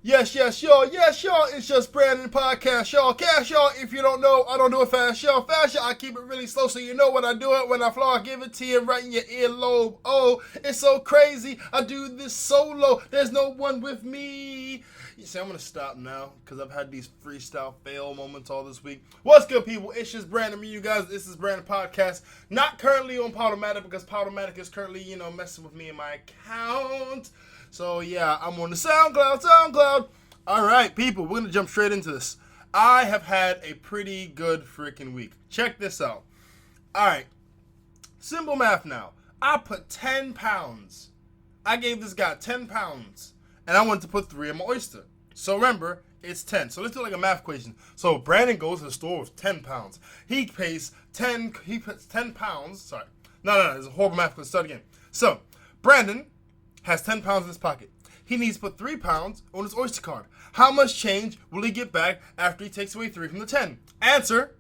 Yes, y'all. It's just Brandon Podcast, y'all. Cash, y'all. If you don't know, I don't do it fast, y'all. Fast, y'all. I keep it really slow so you know when I do it. When I flow, I give it to you right in your earlobe. Oh, it's so crazy. I do this solo. There's no one with me. You see, I'm going to stop now because I've had these freestyle fail moments all this week. What's good, people? It's just Brandon. You guys, this is Brandon Podcast. Not currently on Podomatic because Podomatic is currently, messing with me in my account. So, yeah, I'm on the SoundCloud. All right, people, we're going to jump straight into this. I have had a pretty good freaking week. Check this out. All right, simple math now. I put 10 pounds. I gave this guy 10 pounds, and I wanted to put 3 in my oyster. So, remember, it's 10. So, let's do like a math equation. So, Brandon goes to the store with 10 pounds. He puts 10 pounds. Sorry. No, it's a horrible math. Let's start again. So, Brandon has 10 pounds in his pocket. He needs to put 3 pounds on his Oyster card. How much change will he get back after he takes away 3 from the 10? Answer,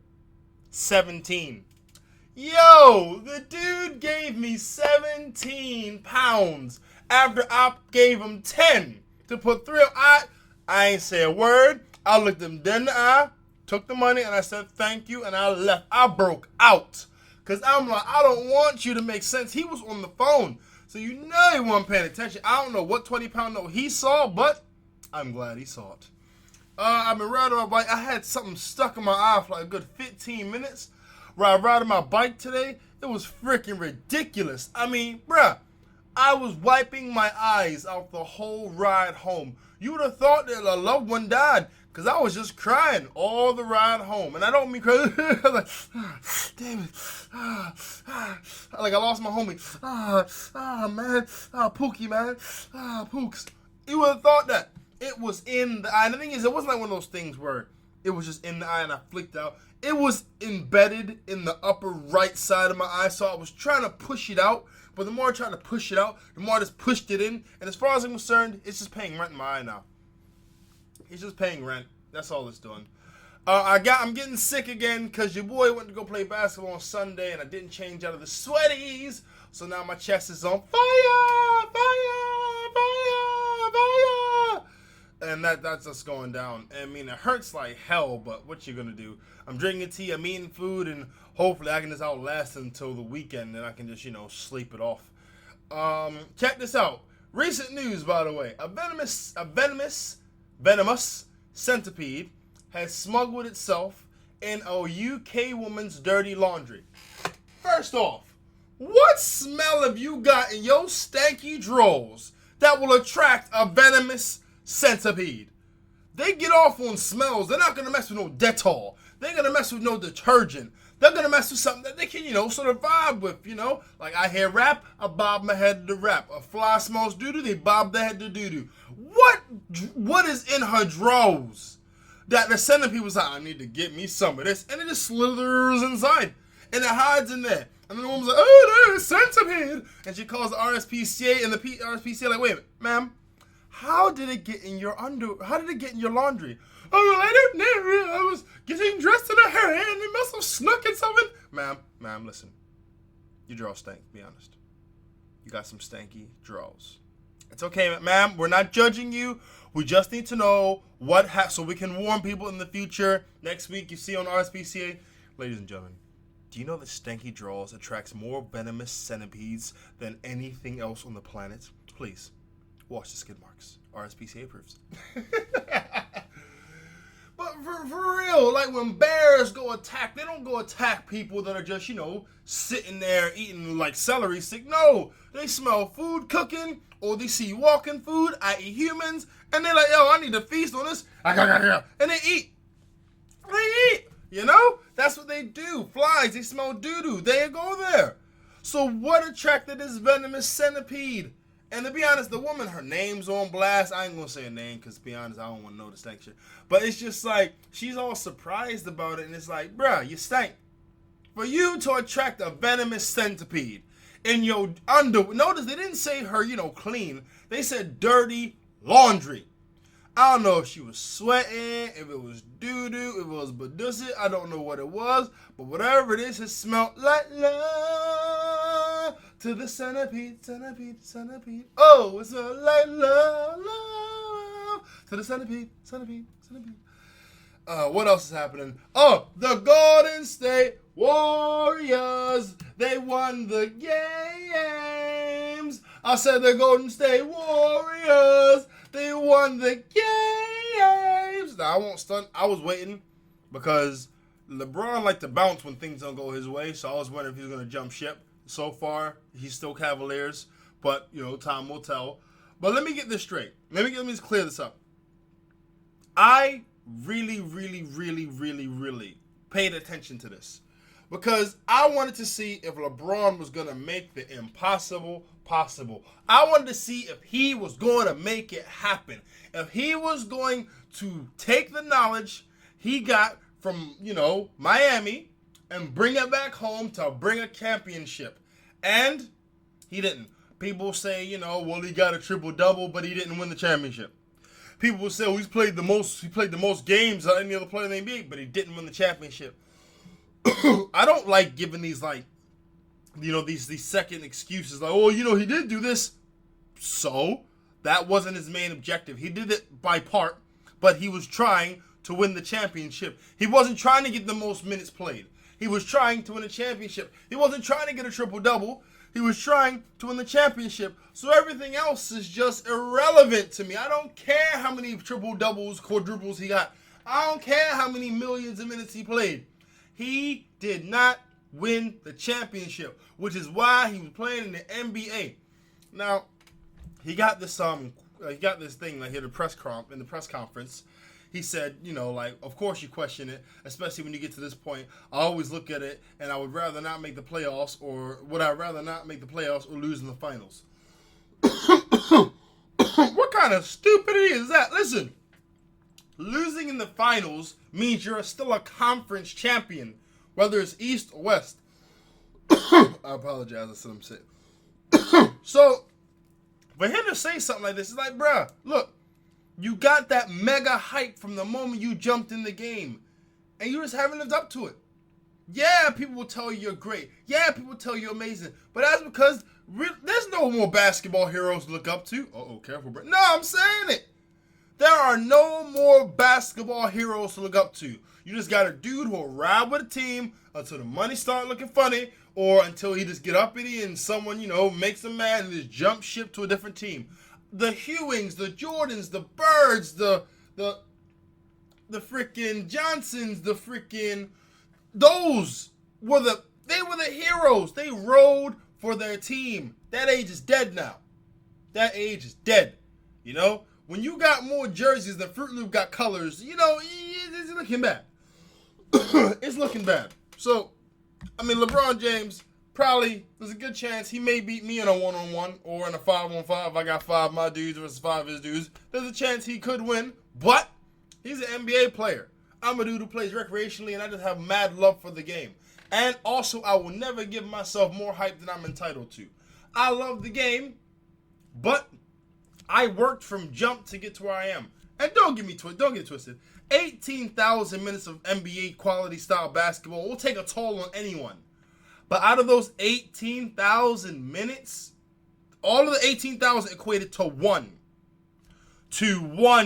17. Yo, the dude gave me 17 pounds after I gave him 10 to put 3 on. I ain't say a word. I looked him dead in the eye, took the money, and I said thank you, and I left. I broke out. Because I'm like, I don't want you to make sense. He was on the phone. So you know he wasn't paying attention. I don't know what 20-pound note he saw, but I'm glad he saw it. I've been riding my bike. I had something stuck in my eye for like a good 15 minutes. Where I rode my bike today, it was freaking ridiculous. I mean, bruh, I was wiping my eyes out the whole ride home. You would have thought that a loved one died. Because I was just crying all the ride home. And I don't mean crying. I was like, damn it. Like I lost my homie. Man. Pookie, man. Pooks. You would have thought that. It was in the eye. And the thing is, it wasn't like one of those things where it was just in the eye and I flicked out. It was embedded in the upper right side of my eye. So I was trying to push it out. But the more I tried to push it out, the more I just pushed it in. And as far as I'm concerned, it's just paying rent in my eye now. He's just paying rent. That's all it's doing. I'm getting sick again because your boy went to go play basketball on Sunday and I didn't change out of the sweaties. So now my chest is on fire. And that's just going down. I mean, it hurts like hell, but what you gonna do? I'm drinking tea, I'm eating food, and hopefully I can just outlast until the weekend and I can just, sleep it off. Check this out. Recent news, by the way. A venomous centipede has smuggled itself in a UK woman's dirty laundry. First off, what smell have you got in your stanky drawers that will attract a venomous centipede? They get off on smells. They're not going to mess with no Dettol. They're going to mess with no detergent. They're going to mess with something that they can, sort of vibe with, Like I hear rap, I bob my head to rap. A fly smells doo-doo, they bob their head to doo-doo. What is in her drawers that the centipede was like, I need to get me some of this. And it just slithers inside. And it hides in there. And the woman's like, oh, there's a centipede. And she calls the RSPCA, and the RSPCA like, wait a minute, ma'am, how did it get in your how did it get in your laundry? Oh, well, I don't know. I was getting dressed in a hurry and it must have snuck in something. Ma'am, listen. Your drawers stink, be honest. You got some stanky drawers. It's okay, ma'am. We're not judging you. We just need to know so we can warn people in the future. Next week, you see on RSPCA. Ladies and gentlemen, do you know that stanky drawers attracts more venomous centipedes than anything else on the planet? Please, wash the skid marks. RSPCA approves. But for real, like when bears go attack, they don't go attack people that are just, sitting there eating like celery stick. No, they smell food cooking or they see walking food, i.e. humans, and they're like, yo, I need to feast on this. And they eat. That's what they do. Flies, they smell doo-doo. They go there. So what attracted this venomous centipede? And to be honest, the woman, her name's on blast. I ain't going to say her name because, to be honest, I don't want to know the stank shit. But it's just like, she's all surprised about it. And it's like, bruh, you stank. For you to attract a venomous centipede in your underwear. Notice they didn't say her, clean. They said dirty laundry. I don't know if she was sweating, if it was doo-doo, if it was badussi. I don't know what it was. But whatever it is, it smelled like love. To the centipede. Oh, it's a like love. To the centipede. What else is happening? Oh, the Golden State Warriors. They won the games. I said the Golden State Warriors. They won the games. Now, I won't stunt. I was waiting because LeBron liked to bounce when things don't go his way. So I was wondering if he was going to jump ship. So far, he's still Cavaliers. But, time will tell. But let me get this straight. Let me clear this up. I really paid attention to this because I wanted to see if LeBron was going to make the impossible possible. I wanted to see if he was going to make it happen. If he was going to take the knowledge he got from, Miami and bring it back home to bring a championship. And he didn't. People say, he got a triple-double, but he didn't win the championship. People will say, he played the most games of any other player in the NBA, but he didn't win the championship. I don't like giving these, these second excuses. Like, he did do this. So, that wasn't his main objective. He did it by part, but he was trying to win the championship. He wasn't trying to get the most minutes played. He was trying to win a championship. He wasn't trying to get a triple-double. He was trying to win the championship. So everything else is just irrelevant to me. I don't care how many triple-doubles, quadruples he got. I don't care how many millions of minutes he played. He did not win the championship, which is why he was playing in the NBA. Now, he got this thing like in the press conference. He said, of course you question it, especially when you get to this point. I always look at it, and I would rather not make the playoffs, or would I rather not make the playoffs or lose in the finals? What kind of stupidity is that? Listen, losing in the finals means you're still a conference champion, whether it's East or West. I apologize, I said I'm sick. So, for him to say something like this, it's like, bruh, look, you got that mega hype from the moment you jumped in the game, and you just haven't lived up to it. Yeah, people will tell you you're great. Yeah, people will tell you you're amazing. But that's because there's no more basketball heroes to look up to. Careful, bro. No, I'm saying it. There are no more basketball heroes to look up to. You just got a dude who will ride with a team until the money start looking funny, or until he just get uppity and someone, makes him mad and just jump ship to a different team. The Hewings, the Jordans, the Birds, the freaking Johnsons, those were the heroes. They rode for their team. That age is dead now. That age is dead. When you got more jerseys than Fruit Loop got colors, it's looking bad. It's looking bad. So, LeBron James, probably, there's a good chance he may beat me in a 1-on-1 or in a 5-on-5. I got 5 of my dudes versus 5 of his dudes. There's a chance he could win, but he's an NBA player. I'm a dude who plays recreationally, and I just have mad love for the game. And also, I will never give myself more hype than I'm entitled to. I love the game, but I worked from jump to get to where I am. And don't get it twisted. 18,000 minutes of NBA quality style basketball will take a toll on anyone. But out of those 18,000 minutes, all of the 18,000 equated to one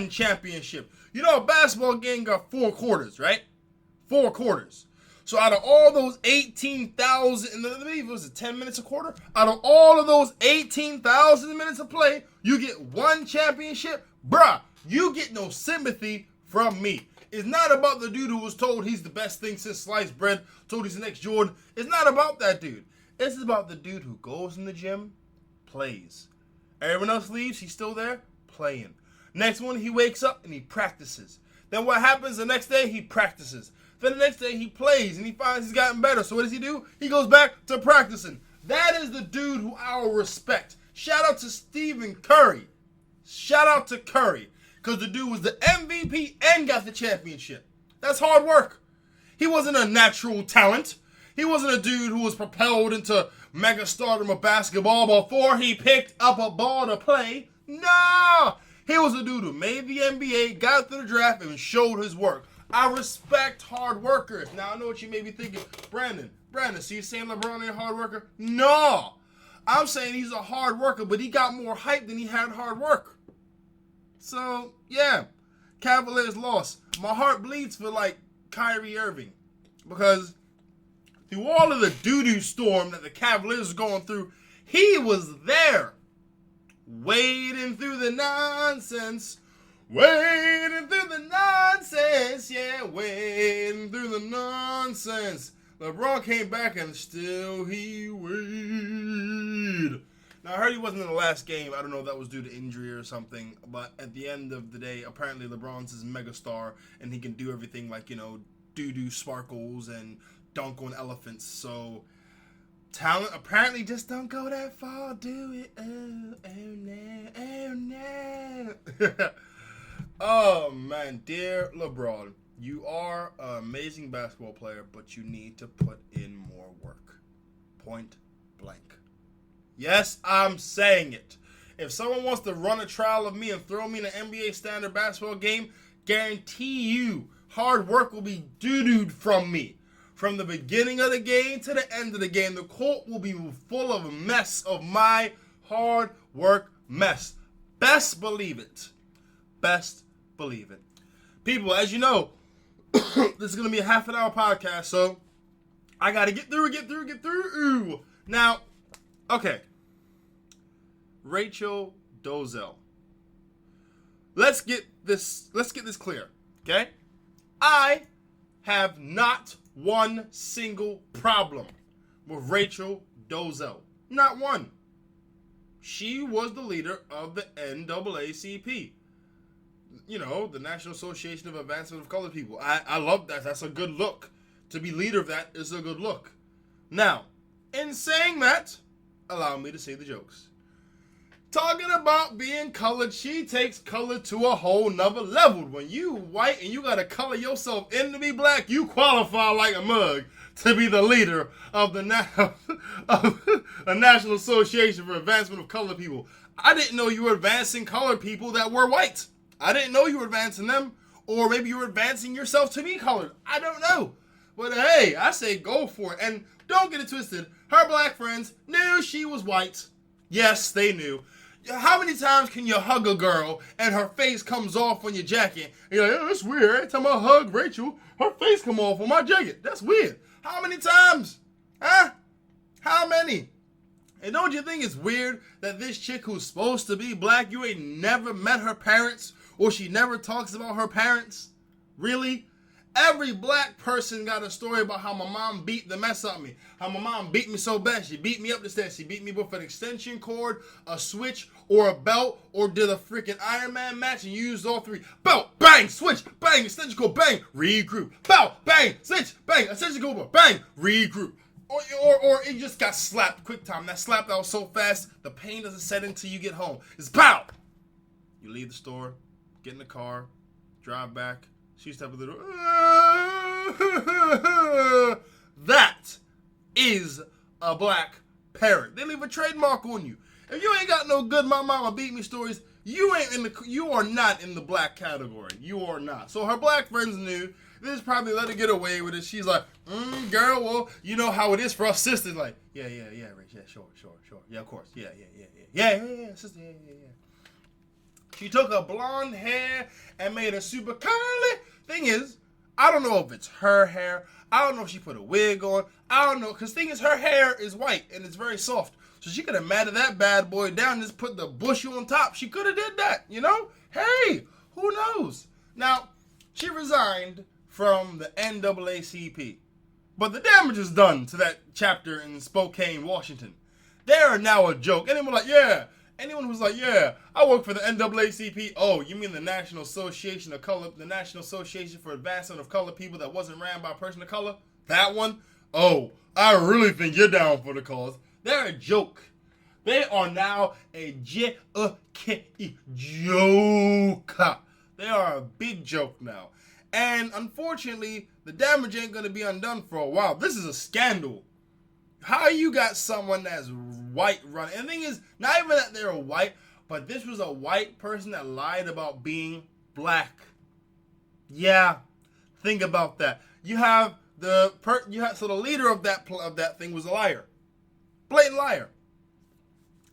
championship. A basketball game got 4 quarters, right? 4 quarters. So out of all those 18,000, and I believe it was 10 minutes a quarter, out of all of those 18,000 minutes of play, you get 1 championship? Bruh, you get no sympathy from me. It's not about the dude who was told he's the best thing since sliced bread, told he's the next Jordan. It's not about that dude. It's about the dude who goes in the gym, plays. Everyone else leaves, he's still there, playing. Next one, he wakes up and he practices. Then what happens the next day? He practices. Then the next day he plays and he finds he's gotten better. So what does he do? He goes back to practicing. That is the dude who I will respect. Shout out to Stephen Curry. Shout out to Curry. Because the dude was the MVP and got the championship. That's hard work. He wasn't a natural talent. He wasn't a dude who was propelled into mega stardom of basketball before he picked up a ball to play. No! He was a dude who made the NBA, got through the draft, and showed his work. I respect hard workers. Now, I know what you may be thinking. Brandon, so you saying LeBron ain't a hard worker? No! I'm saying he's a hard worker, but he got more hype than he had hard work. So, yeah, Cavaliers lost. My heart bleeds for, like, Kyrie Irving. Because through all of the doo-doo storm that the Cavaliers are going through, he was there. Wading through the nonsense. Wading through the nonsense. Yeah, wading through the nonsense. LeBron came back and still he weighed. Now, I heard he wasn't in the last game. I don't know if that was due to injury or something. But at the end of the day, apparently LeBron's his megastar. And he can do everything like, doo-doo sparkles and dunk on elephants. So, talent apparently just don't go that far, do it? Oh no. Oh, man. Dear LeBron, you are an amazing basketball player, but you need to put in more work. Point blank. Yes, I'm saying it. If someone wants to run a trial of me and throw me in an NBA standard basketball game, guarantee you hard work will be doo-dooed from me. From the beginning of the game to the end of the game, the court will be full of a mess of my hard work mess. Best believe it. Best believe it. People, as you know, this is going to be a half an hour podcast, so I got to get through. Now, okay. Rachel Dolezal. Let's get this clear, okay? I have not one single problem with Rachel Dolezal. Not one. She was the leader of the NAACP. The National Association of Advancement of Colored People. I love that. That's a good look. To be leader of that is a good look. Now, in saying that, allow me to say the jokes. Talking about being colored, she takes color to a whole nother level. When you white and you gotta color yourself in to be black, you qualify like a mug to be the leader of the National Association for Advancement of Colored People. I didn't know you were advancing colored people that were white. I didn't know you were advancing them. Or maybe you were advancing yourself to be colored. I don't know. But hey, I say go for it. And don't get it twisted. Her black friends knew she was white. Yes, they knew. How many times can you hug a girl and her face comes off on your jacket? And you're like, oh, that's weird. Every time I hug Rachel, her face come off on my jacket. That's weird. How many times? Huh? How many? And don't you think it's weird that this chick who's supposed to be black, you ain't never met her parents or she never talks about her parents? Really? Every black person got a story about how my mom beat the mess out of me. How my mom beat me so bad. She beat me up the stairs. She beat me with an extension cord, a switch, or a belt, or did a freaking Iron Man match and used all three. Belt, bang, switch, bang, extension cord, bang, regroup. Belt, bang, switch, bang, extension cord, bang, regroup. Or it just got slapped quick time. That slap that was so fast, the pain doesn't set in until you get home. It's pow! You leave the store, get in the car, drive back. She step in the door. That is a black parent. They leave a trademark on you. If you ain't got no good my mama beat me stories, you are not in the black category. You are not. So her black friends knew. They just probably let her get away with it. She's like, girl, well, you know how it is for us sisters. Like, yeah, Rach, yeah, sure. Yeah, of course. Yeah, sister, yeah. She took her blonde hair and made it super curly. Thing is, I don't know if it's her hair. I don't know if she put a wig on. I don't know. Because thing is, her hair is white and it's very soft. So she could have matted that bad boy down and just put the bushel on top. She could have did that, Hey, who knows? Now, she resigned from the NAACP. But the damage is done to that chapter in Spokane, Washington. They are now a joke. Anyone like, yeah. Anyone who's like, yeah, I work for the NAACP. Oh, you mean the National Association of Color, the National Association for Advancement of Colored People that wasn't ran by a person of color? That one? Oh, I really think you're down for the cause. They're a joke. They are now a joke. They are a big joke now. And unfortunately, the damage ain't going to be undone for a while. This is a scandal. How you got someone that's white running? And the thing is, not even that they're white, but this was a white person that lied about being black. Yeah, think about that. So the leader of that thing was a liar, blatant liar.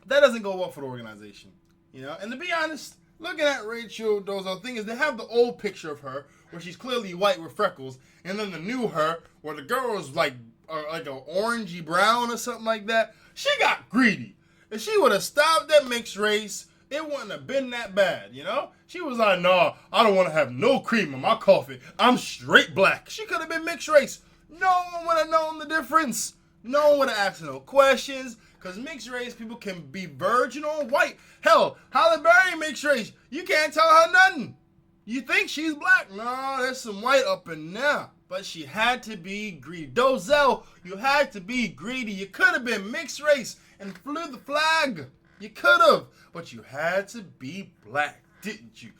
That doesn't go well for the organization, And to be honest, looking at Rachel Dolezal, the thing is, they have the old picture of her where she's clearly white with freckles, and then the new her where the girl is like an orangey brown or something like that. She got greedy. If she would have stopped at mixed race, it wouldn't have been that bad, you know? She was like, no, I don't want to have no cream in my coffee. I'm straight black. She could have been mixed race. No one would have known the difference. No one would have asked no questions. Because mixed race people can be virgin or white. Hell, Halle Berry mixed race. You can't tell her nothing. You think she's black. No, there's some white up in there. But she had to be greedy. Dolezal, you had to be greedy. You could have been mixed race and flew the flag. You could have. But you had to be black, didn't you?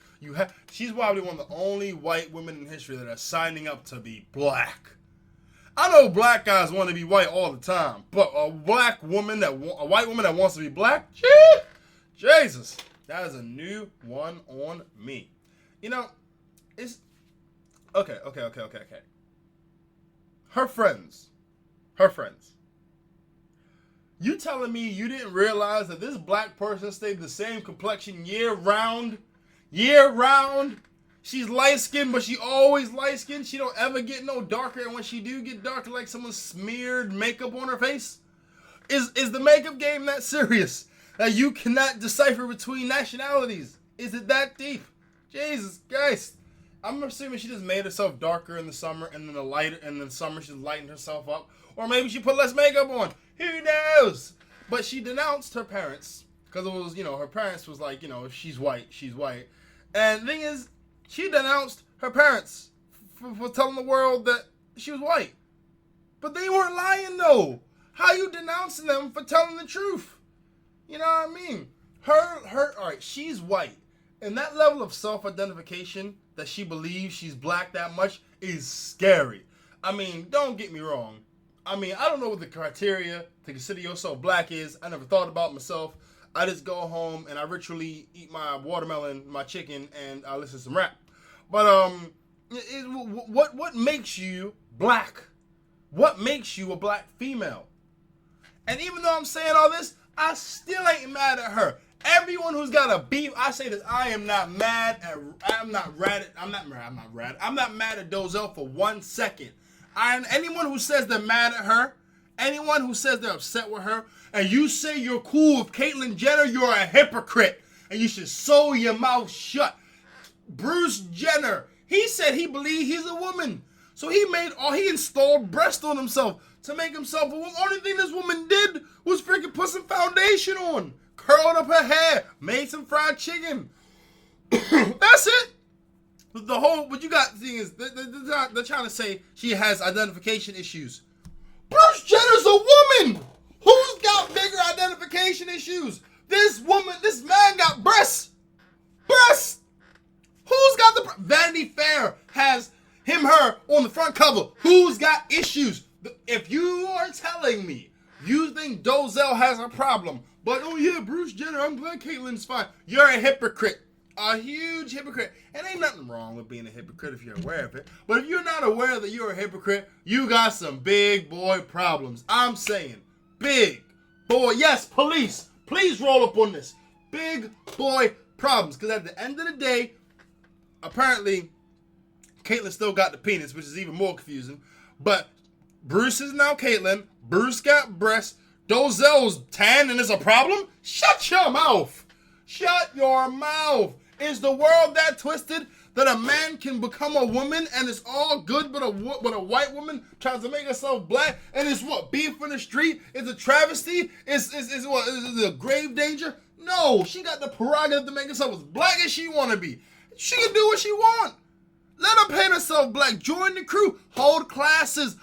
She's probably one of the only white women in history that are signing up to be black. I know black guys want to be white all the time, but a white woman that wants to be black, Jesus, that is a new one on me. You know, it's okay. Her friends. You telling me you didn't realize that this black person stayed the same complexion year round? Year round? She's light-skinned, but she always light-skinned. She don't ever get no darker, and when she do get darker, like someone smeared makeup on her face? Is the makeup game that serious? That you cannot decipher between nationalities? Is it that deep? Jesus Christ. I'm assuming she just made herself darker in the summer, and then in the summer she lightened herself up. Or maybe she put less makeup on. Who knows? But she denounced her parents, because it was, her parents was like, if she's white, she's white. And the thing is, she denounced her parents for telling the world that she was white. But they weren't lying, though. How you denouncing them for telling the truth? You know what I mean? Alright, she's white. And that level of self-identification that she believes she's black that much is scary. I mean, don't get me wrong. I mean, I don't know what the criteria to consider yourself black is. I never thought about it myself. I just go home and I ritually eat my watermelon, my chicken, and I listen to some rap. But what makes you black? What makes you a black female? And even though I'm saying all this, I still ain't mad at her. Everyone who's got a beef, I say this, I'm not mad at Dolezal for 1 second. Anyone who says they're mad at her, anyone who says they're upset with her, and you say you're cool with Caitlyn Jenner, you're a hypocrite. And you should sew your mouth shut. Bruce Jenner, he said he believed he's a woman. So he installed breast on himself to make himself a woman. Only thing this woman did was freaking put some foundation on. Curled up her hair, made some fried chicken. That's it. What you got, the thing is, they're trying to say she has identification issues. Bruce Jenner's a woman! Who's got bigger identification issues? This man got breasts. Breasts! Who's got the Vanity Fair has her on the front cover. Who's got issues? If you are telling me you think Dolezal has a problem, but oh yeah, Bruce Jenner, I'm glad Caitlyn's fine. You're a hypocrite. A huge hypocrite. And ain't nothing wrong with being a hypocrite if you're aware of it. But if you're not aware that you're a hypocrite, you got some big boy problems. I'm saying, big boy. Yes, police, please roll up on this. Big boy problems. Because at the end of the day, apparently, Caitlyn still got the penis, which is even more confusing. But Bruce is now Caitlyn. Bruce got breasts. Dolezal's tan and it's a problem? Shut your mouth. Shut your mouth. Is the world that twisted that a man can become a woman and it's all good, but a white woman tries to make herself black and it's what? Beef in the street? It's a travesty? Is it a grave danger? No, she got the prerogative to make herself as black as she want to be. She can do what she want. Let her paint herself black. Join the crew. Hold classes.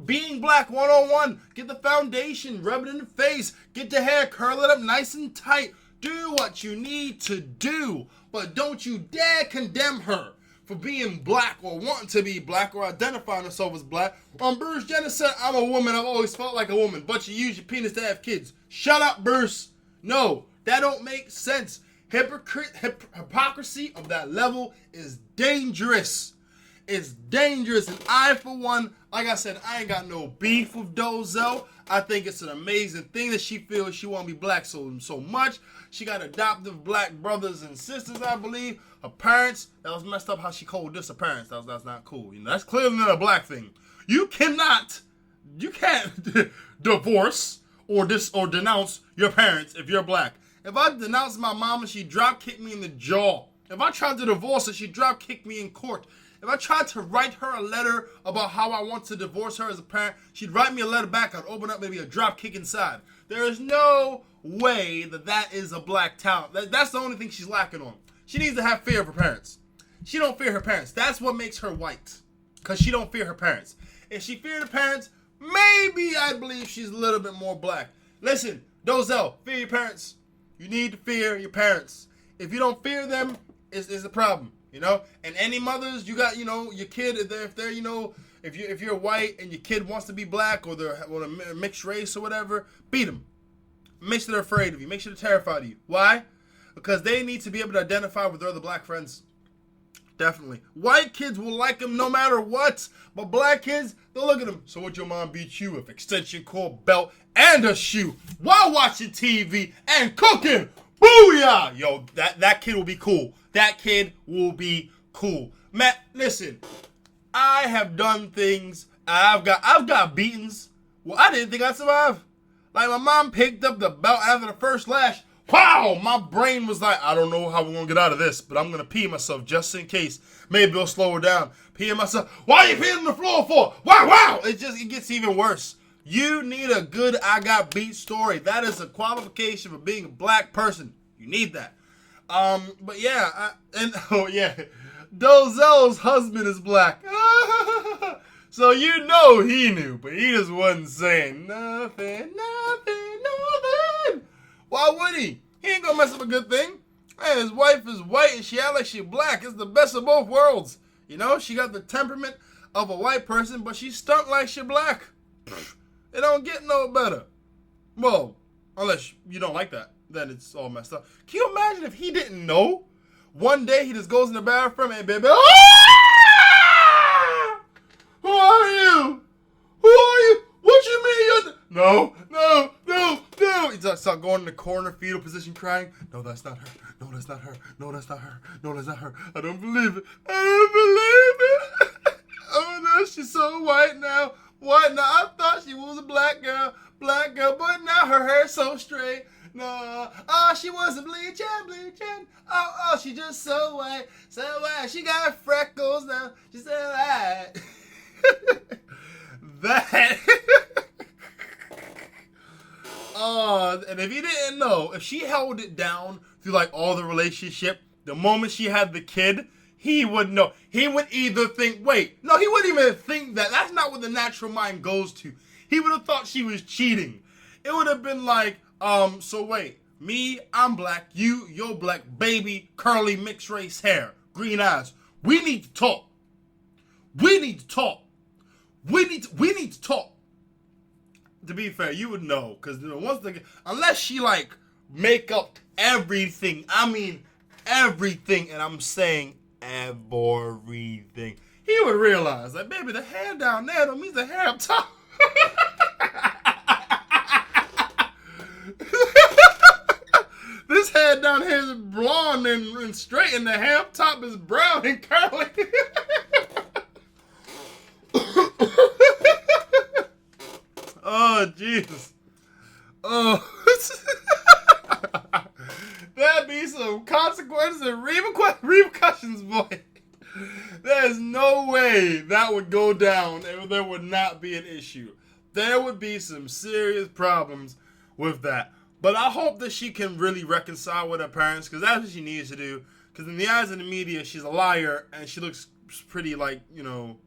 Being black 101. Get the foundation. Rub it in the face. Get the hair. Curl it up nice and tight. Do what you need to do. But don't you dare condemn her for being black or wanting to be black or identifying herself as black. Bruce Jenner said, I'm a woman. I've always felt like a woman. But you use your penis to have kids. Shut up, Bruce. No, that don't make sense. Hypocrisy of that level is dangerous. It's dangerous. And I, for one, like I said, I ain't got no beef with Dozell. I think it's an amazing thing that she feels she want to be black so much. She got adoptive black brothers and sisters, I believe. Her parents, that was messed up how she called this her parents. That's not cool. You know, that's clearly not a black thing. You can't divorce or denounce your parents if you're black. If I denounce my mom and she drop kicked me in the jaw, if I tried to divorce her, she drop kicked me in court. If I tried to write her a letter about how I want to divorce her as a parent, she'd write me a letter back. I'd open up maybe a drop kick inside. There is no way that is a black talent. That's the only thing she's lacking on. She needs to have fear of her parents. She don't fear her parents. That's what makes her white. Because she don't fear her parents. If she feared her parents, maybe I believe she's a little bit more black. Listen, Dozell, fear your parents. You need to fear your parents. If you don't fear them, it's a problem. You know, and any mothers, you got, you know, your kid, if they're, you know, if you're white and your kid wants to be black or they're a mixed race or whatever, beat them. Make sure they're afraid of you. Make sure they're terrified of you. Why? Because they need to be able to identify with their other black friends. Definitely. White kids will like them no matter what, but black kids, they'll look at them. So what your mom beat you with? Extension cord, belt, and a shoe while watching TV and cooking. Booyah! Yo, that kid will be cool. That kid will be cool. Matt, listen. I have done things. I've got beatings. Well, I didn't think I'd survive. Like, my mom picked up the belt after the first lash. Wow! My brain was like, I don't know how we're going to get out of this, but I'm going to pee myself just in case. Maybe it'll slow her down. Peeing myself. Why are you peeing on the floor for? Wow! It gets even worse. You need a good I got beat story. That is a qualification for being a black person. You need that. But yeah, Dozell's husband is black. So you know he knew, but he just wasn't saying nothing. Why would he? He ain't gonna mess up a good thing. Hey, his wife is white and she act like she black. It's the best of both worlds. You know, she got the temperament of a white person, but she stunt like she black. It don't get no better. Well, unless you don't like that. Then it's all messed up. Can you imagine if he didn't know? One day he just goes in the bathroom and baby, ah! Who are you? Who are you? What you mean you're... No. He starts going in the corner, fetal position, crying. No, that's not her. No, that's not her. No, that's not her. No, that's not her. I don't believe it. Oh no, she's so white now. White now. I thought she was a black girl, but now her hair's so straight. No, oh, she wasn't bleaching. Oh, she just so white. She got freckles now. She's so white. That. And if he didn't know, if she held it down through like all the relationship, the moment she had the kid, he would know. He would either think, he wouldn't even think that. That's not what the natural mind goes to. He would have thought she was cheating. It would have been like, me, I'm black, you're black, baby, curly, mixed race hair, green eyes. We need to talk. We need to talk. To be fair, you would know, because unless she like make up everything, I mean everything, and I'm saying everything, he would realize that, baby, the hair down there don't mean the hair up top. This hair down here is blonde and straight, and the hair up top is brown and curly. Oh, Jesus. Oh. That'd be some consequences and repercussions, boy. There's no way that would go down and there would not be an issue. There would be some serious problems with that. But I hope that she can really reconcile with her parents, because that's what she needs to do. Because in the eyes of the media, she's a liar, and she looks pretty,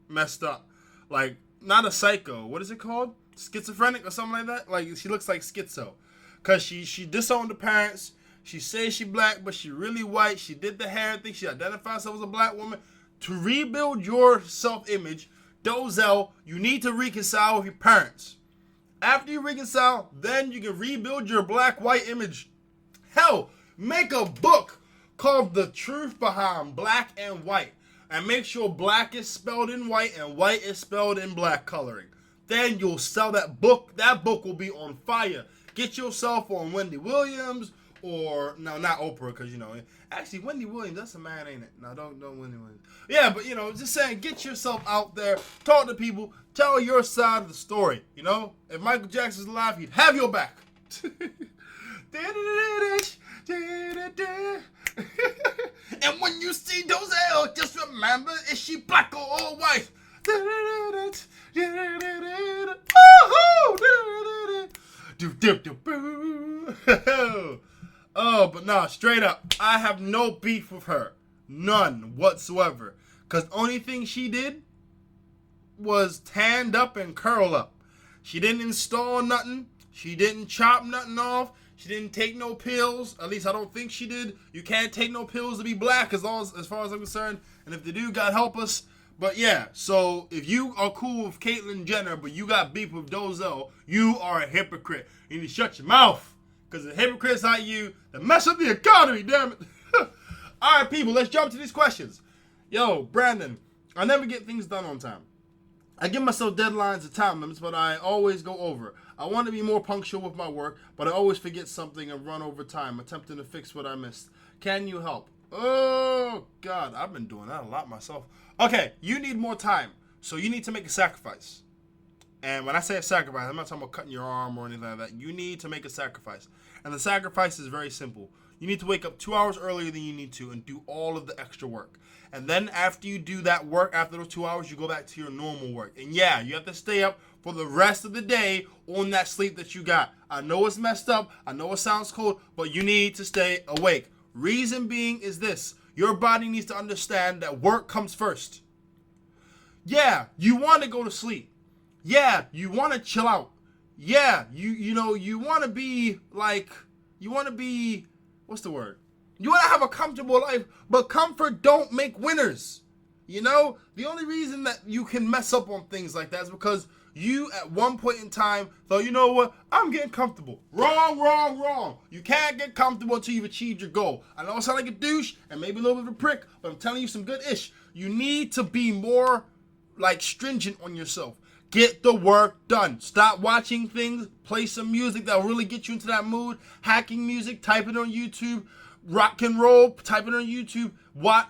messed up. Like, not a psycho. What is it called? Schizophrenic or something like that? Like, she looks like schizo. Because she disowned the parents. She says she black, but she really white. She did the hair thing. She identifies herself as a black woman. To rebuild your self-image, Dozell, you need to reconcile with your parents. After you reconcile, then you can rebuild your black-white image. Hell, make a book called The Truth Behind Black and White. And make sure black is spelled in white and white is spelled in black coloring. Then you'll sell that book. That book will be on fire. Get yourself on Wendy Williams or, no, not Oprah, because, actually, Wendy Williams, that's a man, ain't it? No, don't Wendy Williams. Yeah, but, just saying, get yourself out there, talk to people, tell your side of the story, If Michael Jackson's alive, he'd have your back. And when you see Dozell, just remember, is she black or white? Oh, but nah, straight up, I have no beef with her. None whatsoever. Because only thing she did was tanned up and curl up. She didn't install nothing. She didn't chop nothing off. She didn't take no pills. At least I don't think she did. You can't take no pills to be black as far as I'm concerned. And if they do, God help us. But yeah, so if you are cool with Caitlyn Jenner, but you got beef with Dozell, you are a hypocrite. You need to shut your mouth. Because the hypocrites like you that mess up the economy, damn it. All right, people, let's jump to these questions. Yo, Brandon, I never get things done on time. I give myself deadlines and time limits, but I always go over. I want to be more punctual with my work, but I always forget something and run over time, attempting to fix what I missed. Can you help? Oh, God, I've been doing that a lot myself. Okay, you need more time, so you need to make a sacrifice. And when I say a sacrifice, I'm not talking about cutting your arm or anything like that. You need to make a sacrifice. And the sacrifice is very simple. You need to wake up 2 hours earlier than you need to and do all of the extra work. And then after you do that work, after those 2 hours, you go back to your normal work. And yeah, you have to stay up for the rest of the day on that sleep that you got. I know it's messed up. I know it sounds cold, but you need to stay awake. Reason being is this. Your body needs to understand that work comes first. Yeah, you want to go to sleep. Yeah, you want to chill out. Yeah, you want to be what's the word? You want to have a comfortable life, but comfort don't make winners. The only reason that you can mess up on things like that is because you at one point in time thought, you know what, I'm getting comfortable. Wrong. You can't get comfortable until you've achieved your goal. I know I sound like a douche and maybe a little bit of a prick, but I'm telling you some good ish. You need to be more stringent on yourself. Get the work done. Stop watching things. Play some music that will really get you into that mood. Hacking music, type it on YouTube. Rock and roll, type it on YouTube.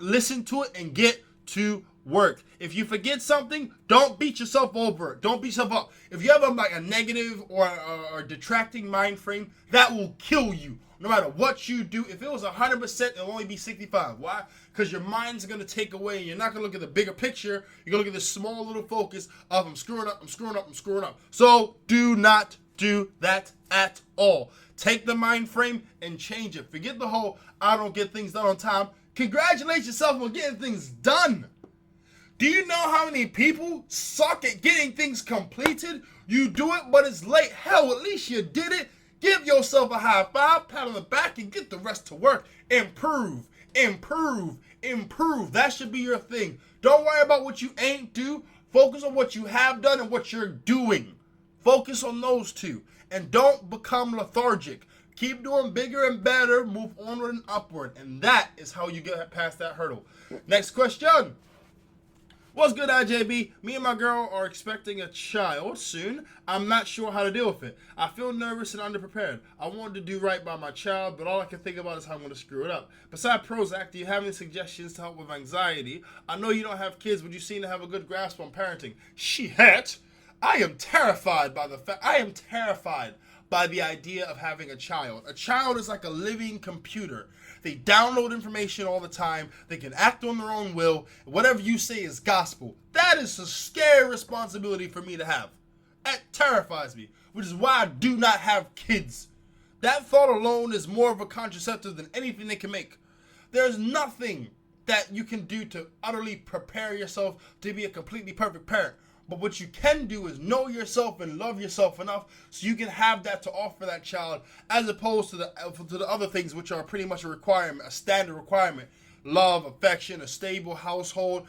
Listen to it and get to work. If you forget something, don't beat yourself over it. Don't beat yourself up. If you have a negative or a detracting mind frame, that will kill you. No matter what you do, if it was 100%, it'll only be 65. Why? Because your mind's going to take away. You're not going to look at the bigger picture. You're going to look at this small little focus of I'm screwing up. So do not do that at all. Take the mind frame and change it. Forget the whole I don't get things done on time. Congratulate yourself on getting things done. Do you know how many people suck at getting things completed? You do it, but it's late. Hell, at least you did it. Give yourself a high five, pat on the back, and get the rest to work. Improve. That should be your thing. Don't worry about what you ain't do. Focus on what you have done and what you're doing. Focus on those two. And don't become lethargic. Keep doing bigger and better. Move onward and upward. And that is how you get past that hurdle. Next question. What's good, IJB? Me and my girl are expecting a child soon. I'm not sure how to deal with it. I feel nervous and underprepared. I wanted to do right by my child, but all I can think about is how I'm going to screw it up. Besides Prozac, do you have any suggestions to help with anxiety? I know you don't have kids, but you seem to have a good grasp on parenting. Shit! I am terrified by the idea of having a child. A child is like a living computer. They download information all the time. They can act on their own will. Whatever you say is gospel. That is a scary responsibility for me to have. That terrifies me, which is why I do not have kids. That thought alone is more of a contraceptive than anything they can make. There's nothing that you can do to utterly prepare yourself to be a completely perfect parent. But what you can do is know yourself and love yourself enough so you can have that to offer that child, as opposed to the other things which are pretty much a requirement, a standard requirement. Love, affection, a stable household,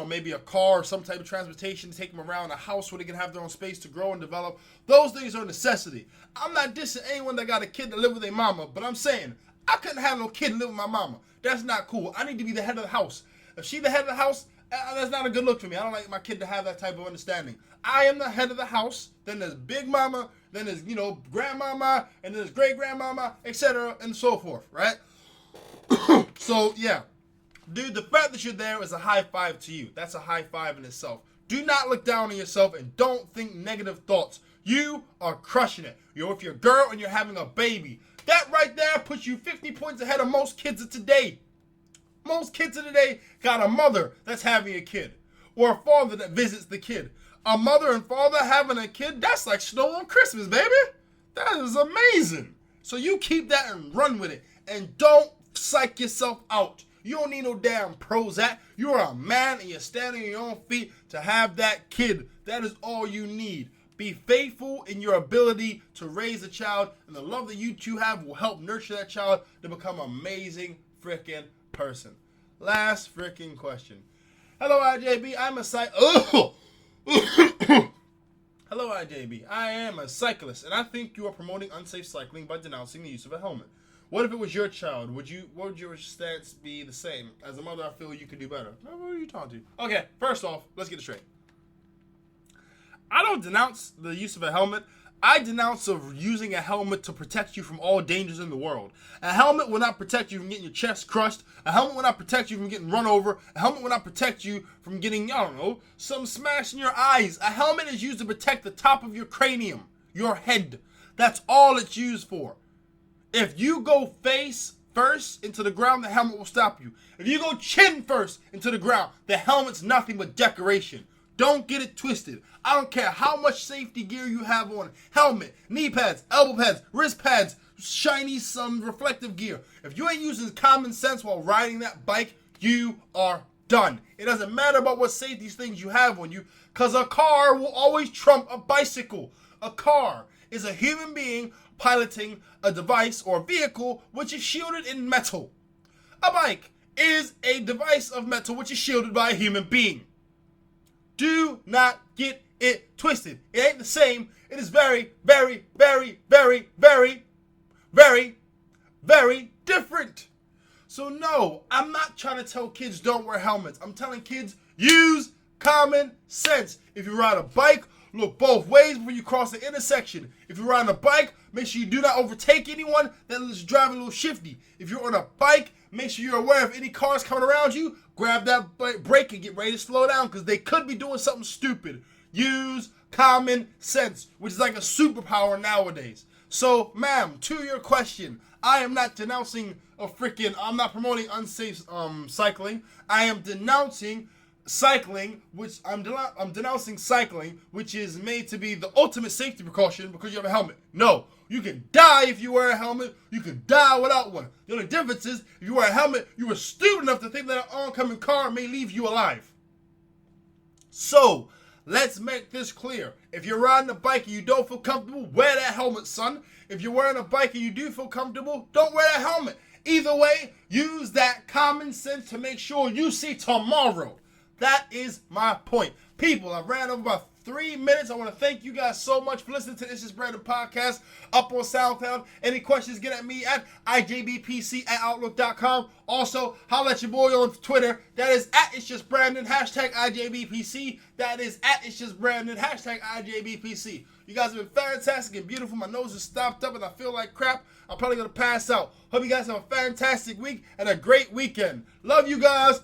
maybe a car or some type of transportation to take them around, a house where they can have their own space to grow and develop. Those things are a necessity. I'm not dissing anyone that got a kid to live with their mama, but I'm saying I couldn't have no kid live with my mama. That's not cool. I need to be the head of the house. If she's the head of the house, that's not a good look for me. I don't like my kid to have that type of understanding. I am the head of the house. Then there's big mama. Then there's, grandmama. And then there's great grandmama, etc. and so forth, right? So, yeah. Dude, the fact that you're there is a high five to you. That's a high five in itself. Do not look down on yourself and don't think negative thoughts. You are crushing it. You're with your girl and you're having a baby. That right there puts you 50 points ahead of most kids of today. Most kids of today got a mother that's having a kid. Or a father that visits the kid. A mother and father having a kid, that's like snow on Christmas, baby. That is amazing. So you keep that and run with it. And don't psych yourself out. You don't need no damn Prozac. You're a man and you're standing on your own feet to have that kid. That is all you need. Be faithful in your ability to raise a child, and the love that you two have will help nurture that child to become an amazing freaking person. Last freaking question. Hello, IJB. I'm a Hello, IJB. I am a cyclist, and I think you are promoting unsafe cycling by denouncing the use of a helmet. What if it was your child? What would your stance be the same? As a mother, I feel you could do better. What are you talking to? Okay, first off, let's get it straight. I don't denounce the use of a helmet. I denounce of using a helmet to protect you from all dangers in the world. A helmet will not protect you from getting your chest crushed. A helmet will not protect you from getting run over. A helmet will not protect you from getting, some smash in your eyes. A helmet is used to protect the top of your cranium, your head. That's all it's used for. If you go face first into the ground, the helmet will stop you. If you go chin first into the ground, the helmet's nothing but decoration. Don't get it twisted. I don't care how much safety gear you have on. Helmet, knee pads, elbow pads, wrist pads, shiny some reflective gear. If you ain't using common sense while riding that bike, you are done. It doesn't matter about what safety things you have on you, because a car will always trump a bicycle. A car is a human being piloting a device or vehicle which is shielded in metal. A bike is a device of metal which is shielded by a human being. Do not get it twisted. It ain't the same. It is very, very, very, very, very, very, very different. So no, I'm not trying to tell kids don't wear helmets. I'm telling kids use common sense. If you ride a bike, look both ways before you cross the intersection. If you're riding a bike, make sure you do not overtake anyone that is driving a little shifty. If you're on a bike, make sure you're aware of any cars coming around you. Grab that brake and get ready to slow down because they could be doing something stupid. Use common sense, which is like a superpower nowadays. So, ma'am, to your question, I am not denouncing I'm not promoting unsafe cycling. I am denouncing cycling, which I'm denouncing cycling, which is made to be the ultimate safety precaution because you have a helmet. No, you can die if you wear a helmet. You can die without one. The only difference is if you wear a helmet, you were stupid enough to think that an oncoming car may leave you alive. So, let's make this clear. If you're riding a bike and you don't feel comfortable, wear that helmet, son. If you're wearing a bike and you do feel comfortable, don't wear that helmet. Either way, use that common sense to make sure you see tomorrow. That is my point. People, I ran over about 3 minutes. I want to thank you guys so much for listening to ItsJusBrandon Podcast up on SoundCloud. Any questions, get at me at IJBPC@Outlook.com. Also, holla at your boy on Twitter. That is at ItsJusBrandon, hashtag IJBPC. That is at ItsJusBrandon, hashtag IJBPC. You guys have been fantastic and beautiful. My nose is stopped up and I feel like crap. I'm probably going to pass out. Hope you guys have a fantastic week and a great weekend. Love you guys.